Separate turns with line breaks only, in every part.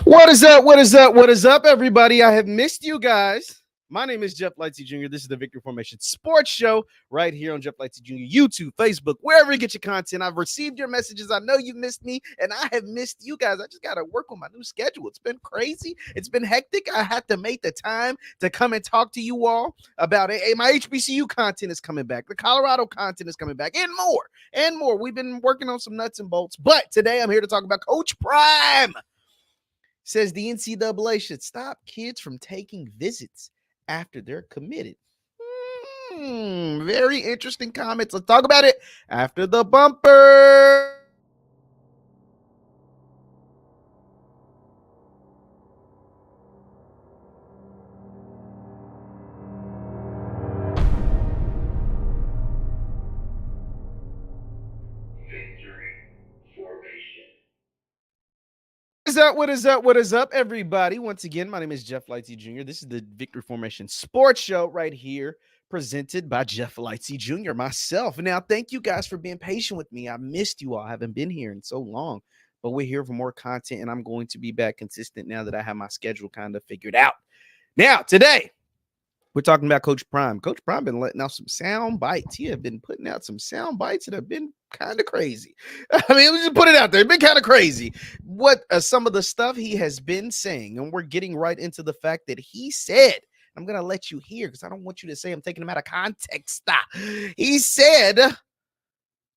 What is up? What is up? What is up, everybody? I have missed you guys. My name is JeffLightsyJr. This is the Victory Formation Sports Show right here on JeffLightsy Jr. YouTube, Facebook, wherever you get your content. I've received your messages. I know you missed me, and I have missed you guys. I just got to work on my new schedule. It's been crazy. It's been hectic. I had to make the time to come and talk to you all about it. Hey, my HBCU content is coming back. The Colorado content is coming back, and more, and more. We've been working on some nuts and bolts, but today I'm here to talk about Coach Prime. Says the NCAA should stop kids from taking visits after they're committed. Very interesting comments. Let's talk about it after the bumper. What is up? What is up, everybody? Once again, my name is Jeff Lightsy Jr. This is the Victory Formation Sports Show right here, presented by Jeff Lightsy Jr. myself. Now, thank you guys for being patient with me. I missed you all. I haven't been here in so long, but we're here for more content, and I'm going to be back consistent now that I have my schedule kind of figured out. Now, today, we're talking about Coach Prime. Coach Prime been letting out some sound bites. He have been putting out some sound bites that have been kind of crazy. I mean, let's just put it out there. It's been kind of crazy. What some of the stuff he has been saying, and we're getting right into the fact that he said, I'm going to let you hear because I don't want you to say I'm taking him out of context. He said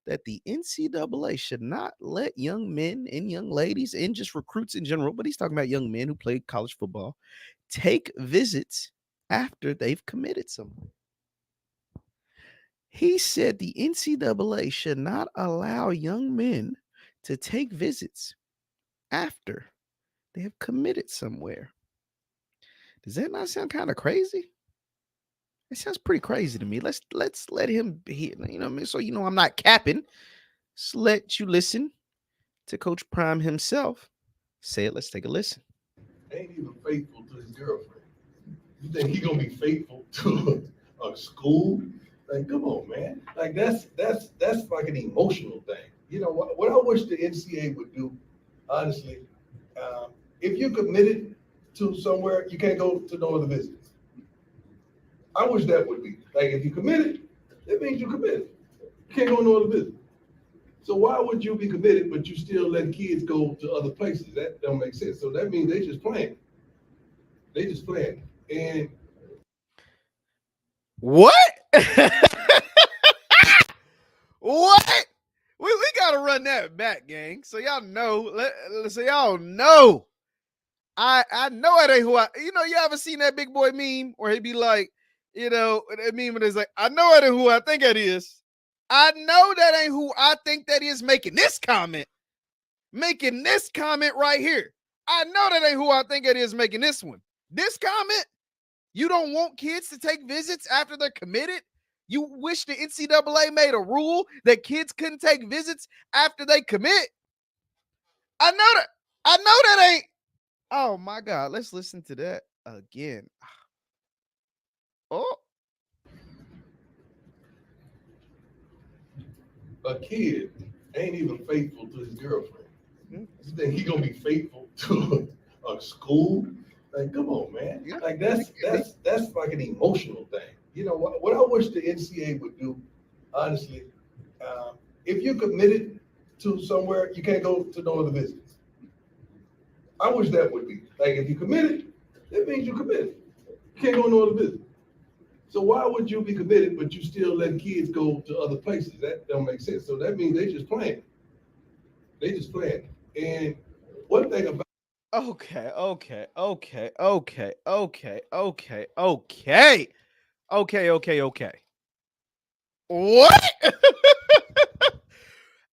that the NCAA should not let young men and young ladies and just recruits in general, but he's talking about young men who play college football, take visits after they've committed someone. He said the NCAA should not allow young men to take visits after they have committed somewhere. Does that not sound kind of crazy? It sounds pretty crazy to me. Let's let him hear, so I'm not capping. Let's let you listen to Coach Prime himself say it. Let's take a listen.
Ain't even faithful to his girlfriend. You think he gonna be faithful to a school? Like, come on, man. Like that's like an emotional thing. You know what I wish the NCAA would do, honestly. If you're committed to somewhere, you can't go to no other visits. I wish that would be like if you committed, that means you committed. You can't go to no other visit. So why would you be committed, but you still let kids go to other places? That don't make sense. So that means they just playing. They just playing. And
what? What? We gotta run that back, gang. So y'all know. So y'all know. I know it ain't who I. You ever seen that big boy meme where he be like, that meme and it's like, I know it ain't who I think it is. I know that ain't who I think that is making this comment. Making this comment right here. I know that ain't who I think it is making this one. This comment. You don't want kids to take visits after they're committed? You wish the NCAA made a rule that kids couldn't take visits after they commit? I know that ain't. Oh my God. Let's listen to that again. Oh.
A kid ain't even faithful to his girlfriend. You think he gonna be faithful to a school? Like, come on, man. Yeah. Like that's like an emotional thing. You know what I wish the NCAA would do, honestly. If you're committed to somewhere, you can't go to no other visits. I wish that would be like if you committed, that means you committed. You can't go to no other visits. So why would you be committed, but you still let kids go to other places? That don't make sense. So that means they just playing. They just playing. And one thing about
Okay. What?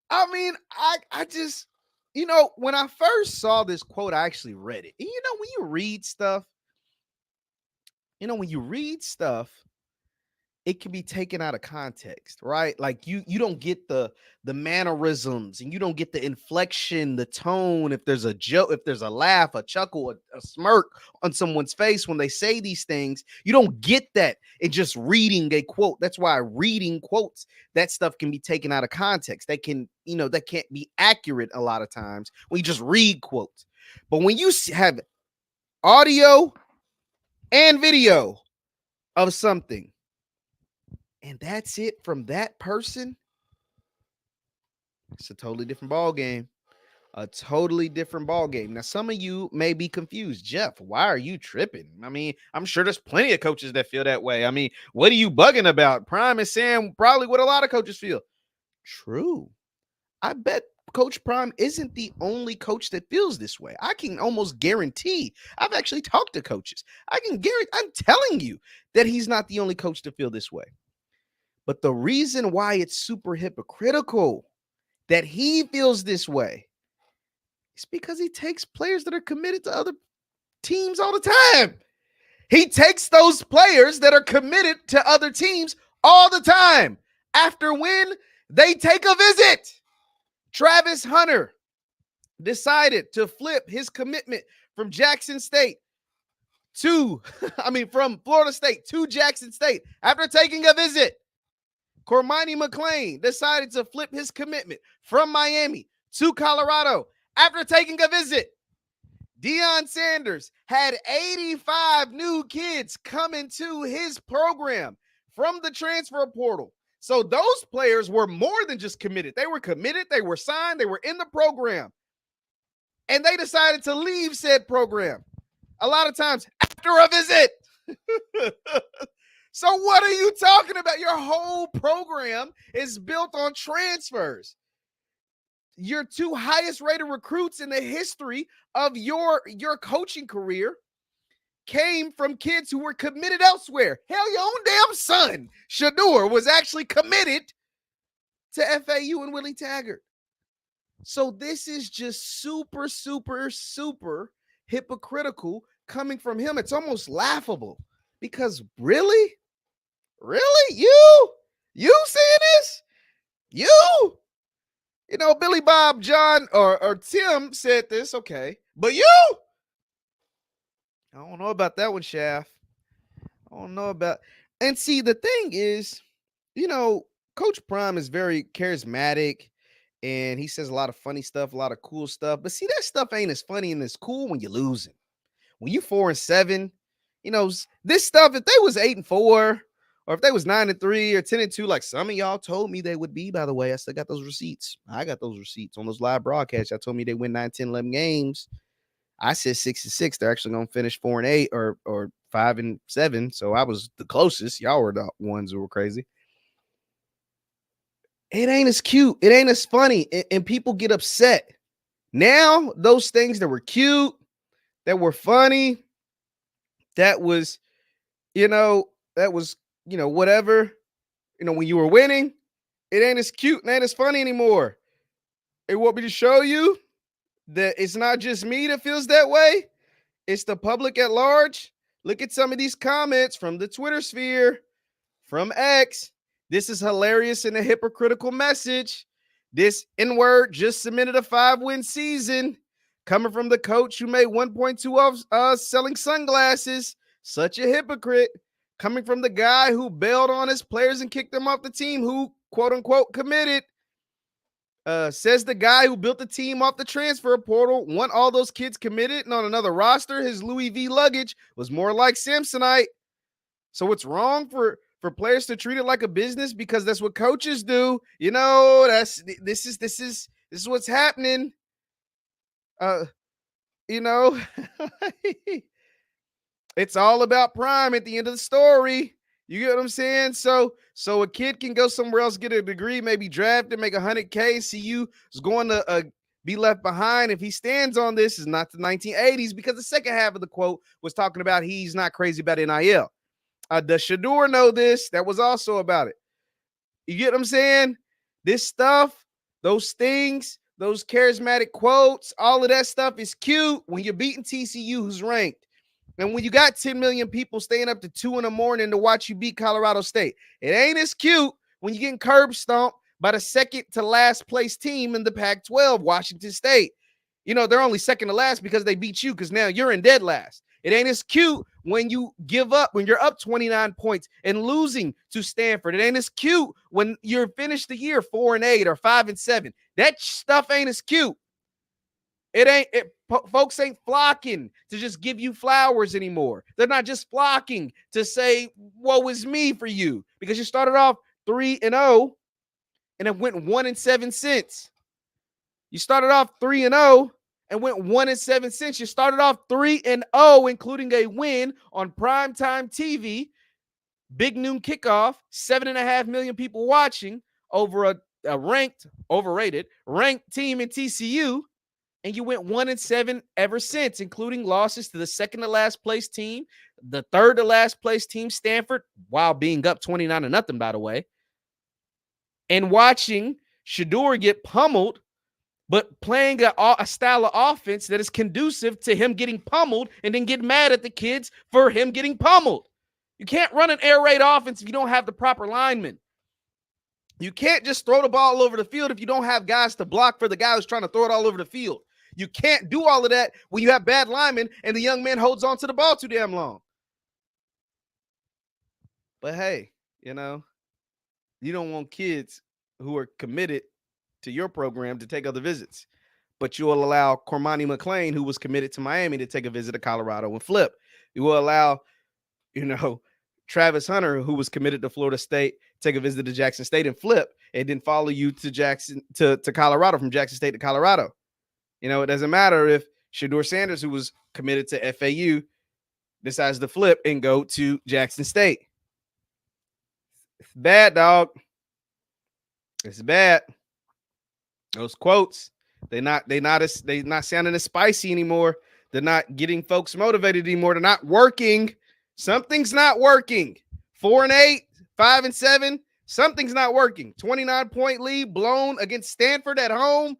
I mean, I just, when I first saw this quote, I actually read it. And when you read stuff, it can be taken out of context, right? Like you don't get the mannerisms and you don't get the inflection, the tone, if there's a joke, if there's a laugh, a chuckle, a smirk on someone's face when they say these things. You don't get that in just reading a quote. That's why reading quotes, that stuff can be taken out of context. That can, that can't be accurate a lot of times when you just read quotes. But when you have audio and video of something, and that's it from that person, it's a totally different ball game. A totally different ball game. Now, some of you may be confused. Jeff, why are you tripping? I mean, I'm sure there's plenty of coaches that feel that way. I mean, what are you bugging about? Prime is saying probably what a lot of coaches feel. True. I bet Coach Prime isn't the only coach that feels this way. I can almost guarantee, I've actually talked to coaches. I'm telling you that he's not the only coach to feel this way. But the reason why it's super hypocritical that he feels this way, it's because he takes players that are committed to other teams all the time. He takes those players that are committed to other teams all the time. After when they take a visit. Travis Hunter decided to flip his commitment from Jackson State from Florida State to Jackson State after taking a visit. Cormani McClain decided to flip his commitment from Miami to Colorado after taking a visit. Deion Sanders had 85 new kids coming to his program from the transfer portal. So those players were more than just committed. They were committed, they were signed, they were in the program. And they decided to leave said program a lot of times after a visit. So what are you talking about? Your whole program is built on transfers. Your two highest rated recruits in the history of your coaching career came from kids who were committed elsewhere. Hell, your own damn son, Shedeur, was actually committed to FAU and Willie Taggart. So this is just super, super, super hypocritical coming from him. It's almost laughable because really? You seeing this? You know, Billy Bob, John, or Tim said this, okay. But you? I don't know about that one, Shaft. I don't know about. And see, the thing is, you know, Coach Prime is very charismatic and he says a lot of funny stuff, a lot of cool stuff. But see, that stuff ain't as funny and as cool when you're losing. When you 4-7, you know, this stuff, if they was 8-4, or if they was 9-3 or 10-2, like some of y'all told me they would be, by the way, I still got those receipts. I got those receipts on those live broadcasts. Y'all told me they win 9, 10, 11 games. I said 6-6. They're actually going to finish 4-8 or 5-7. So I was the closest. Y'all were the ones who were crazy. It ain't as cute. It ain't as funny. And people get upset. Now, those things that were cute, that were funny, that was, whatever, when you were winning, it ain't as cute and ain't as funny anymore. It want me to show you that it's not just me that feels that way. It's the public at large. Look at some of these comments from the Twitter sphere, from X. This is hilarious and a hypocritical message. This N-word just submitted a 5-win season coming from the coach who made 1.2 off selling sunglasses. Such a hypocrite. Coming from the guy who bailed on his players and kicked them off the team, who quote unquote committed. Says the guy who built the team off the transfer portal, want all those kids committed and on another roster. His Louis V luggage was more like Samsonite. So it's wrong for players to treat it like a business because that's what coaches do. This is what's happening. It's all about Prime at the end of the story. You get what I'm saying? So a kid can go somewhere else, get a degree, maybe draft and make $100K. CU is going to be left behind if he stands on this. Is not the 1980s, because the second half of the quote was talking about he's not crazy about NIL. Does Shedeur know this? That was also about it. You get what I'm saying? This stuff, those things, those charismatic quotes, all of that stuff is cute when you're beating TCU, who's ranked. And when you got 10 million people staying up to 2 in.the morning to watch you beat Colorado State. It ain't as cute when you're getting curb stomped by the second to last place team in the Pac-12, Washington State. They're only second to last because they beat you, because now you're in dead last. It ain't as cute when you give up, when you're up 29 points and losing to Stanford. It ain't as cute when you're finished the year 4-8 or 5-7. That stuff ain't as cute. Folks ain't flocking to just give you flowers anymore. They're not just flocking to say, woe is me for you, because you started off 3-0 and it went 1-7 since. You started off 3-0 and went 1-7 since. You started off 3-0, including a win on primetime TV, big noon kickoff, 7.5 million people watching over a ranked, overrated, ranked team in TCU. And you went 1-7 ever since, including losses to the second to last place team, the third to last place team, Stanford, while being up 29-0, by the way. And watching Shedeur get pummeled, but playing a style of offense that is conducive to him getting pummeled and then get mad at the kids for him getting pummeled. You can't run an air raid offense if you don't have the proper linemen. You can't just throw the ball all over the field if you don't have guys to block for the guy who's trying to throw it all over the field. You can't do all of that when you have bad linemen and the young man holds on to the ball too damn long. But hey, you don't want kids who are committed to your program to take other visits. But you will allow Cormani McClain, who was committed to Miami, to take a visit to Colorado and flip. You will allow, Travis Hunter, who was committed to Florida State, take a visit to Jackson State and flip, and then follow you to Colorado, from Jackson State to Colorado. It doesn't matter if Shedeur Sanders, who was committed to FAU, decides to flip and go to Jackson State. It's bad, dog. It's bad. Those quotes, they're not sounding as spicy anymore. They're not getting folks motivated anymore. They're not working. Something's not working. 4-8, 5-7. Something's not working. 29-point lead blown against Stanford at home.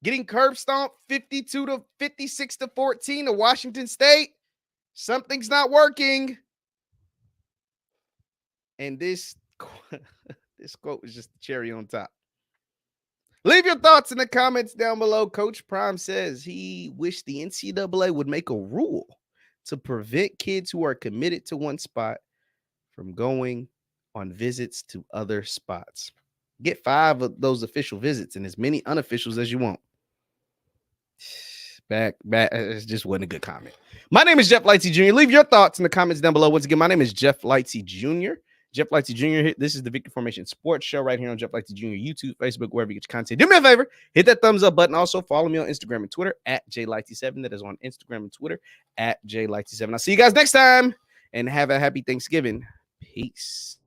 Getting curb stomped 56-14 to Washington State. Something's not working. And this quote was just the cherry on top. Leave your thoughts in the comments down below. Coach Prime says he wished the NCAA would make a rule to prevent kids who are committed to one spot from going on visits to other spots. Get 5 of those official visits and as many unofficials as you want. Back. It just wasn't a good comment. My name is Jeff Lightsy Jr. Leave your thoughts in the comments down below. Once again, my name is Jeff Lightsy Jr. Jeff Lightsy Jr. This is the Victory Formation Sports Show right here on Jeff Lightsy Jr. YouTube, Facebook, wherever you get your content. Do me a favor, hit that thumbs up button. Also, follow me on Instagram and Twitter at JLightsy7. That is on Instagram and Twitter at JLightsy7. I'll see you guys next time, and have a happy Thanksgiving. Peace.